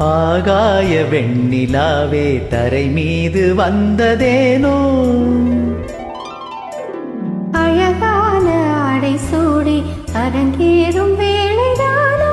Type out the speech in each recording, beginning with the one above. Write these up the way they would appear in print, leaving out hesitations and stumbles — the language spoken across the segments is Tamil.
ஆகாய வெண்ணிலாவே தரை மீது வந்ததேனோ, அழகான ஆடை சூடி அரங்கேறும் வேளைதானோ,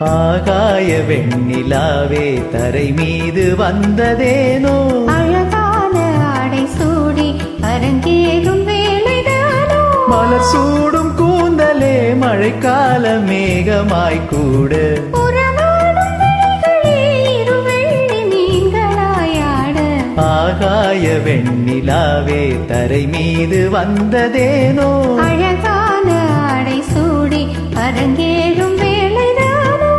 ஆகாய வெண்ணிலாவே தரை மீது வந்ததேனோ, அழகான ஆடை சூடி அரங்கேறும் வேளைதானோ, மலர் சூடும் கூந்தலே மழைக்கால மேகமாய்க்கூட, ஆகாய வெண்ணிலாவே தரை மீது வந்ததேனோ, அழகான ஆடை சூடி அரங்கேறும் வேளைதானோ.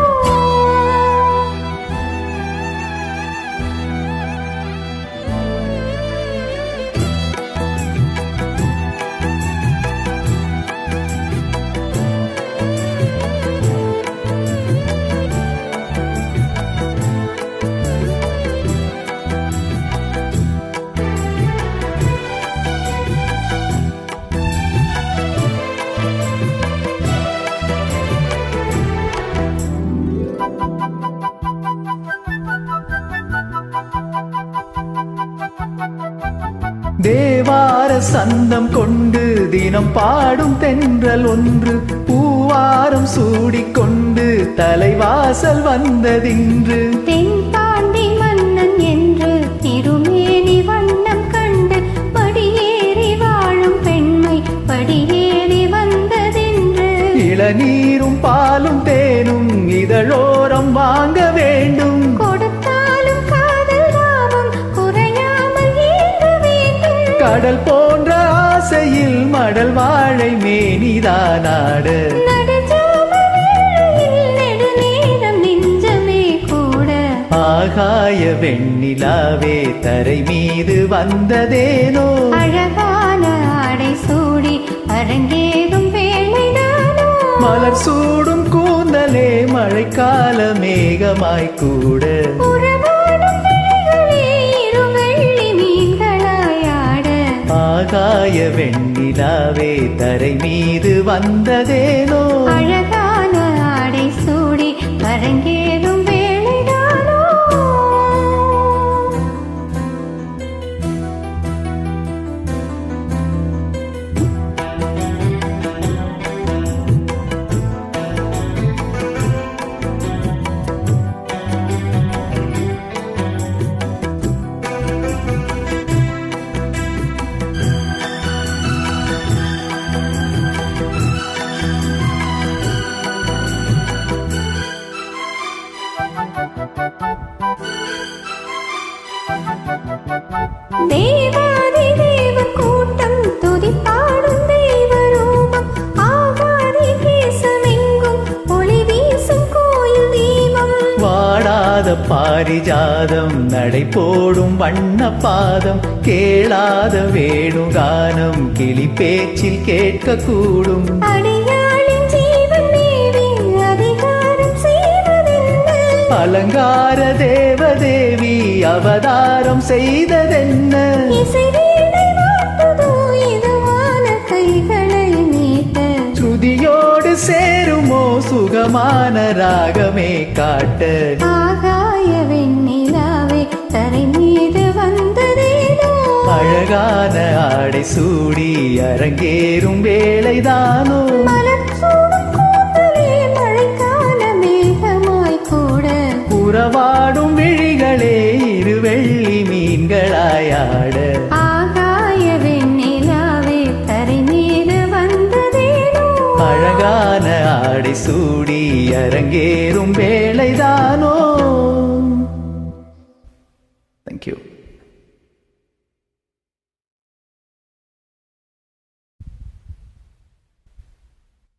தேவார சந்தம் கொண்டு தினம் பாடும் தென்றல் ஒன்று, பூவாரம் சூடிக்கொண்டு தலைவாசல் வந்ததின்று, தென்பாண்டி மன்னன் என்று திருமேனி வண்ணம் கண்டு படியேறி வாழும் பெண்மை படியேறி வந்ததென்று, இளநீரும் பாலும் தேனும் இதழோரம் வாங்க வேண்டும், கொடுத்தாலும் காதல் தாபம் குறையாமல் ஏங்க வேண்டும், கடல் போன்ற ஆசையில் மடல் வாழை மேனிதானாட, ஆகாய வெண்ணிலாவே தரை மீது வந்ததேனோ, அழகான ஆடை சூடி அரங்கேறும் வேளைதானோ, மலர் சூடும் கூந்தலே மழைக்கால மேகமாய்க்கூட, ஆகாய வெண்ணிலாவே தரை மீது வந்ததேனோ, அழகான ஆடை சூடி அரங்கேறும் வேளைதானோ. தேவாதி தேவ கூட்டம் துதிப்பாடும் தெய்வ ரூபம், ஆகாதி கேசமெங்கும் ஒளி வீசும் கோயில் தீபம், வாடாத பாரிஜாதம் நடை போடும் வண்ண பாதம், கேளாத வேணுகானம் கிளி பேச்சில் கேட்க கூடும், அடியாளின் ஜீவன் தேவி அதிகாரம் செய்வதென்ன, அலங்கார தேவதேவி அவதாரம் செய்ததென்ன, இசை வீணை வாட்டுதோ இதுவான கைகளை நீட்ட, ஸ்ருதியோடு சேருமோ சுகமான ராகமே காட்ட, ஆகாய வெண்ணிலாவே தரை மீது வந்ததேனோ, அழகான ஆடை சூடி அரங்கேறும் வேளைதானோ, மலர் சூடும் கூந்தலே மழைக்கால மேகமாய் கூட, உறவாடும் விழிகளே இருவெள்ளி மீன்களாயாட, ஆகாய வெண்ணிலாவே தரை மீது வந்ததேனோ, அழகான ஆடை சூடி அரங்கேறும் வேளை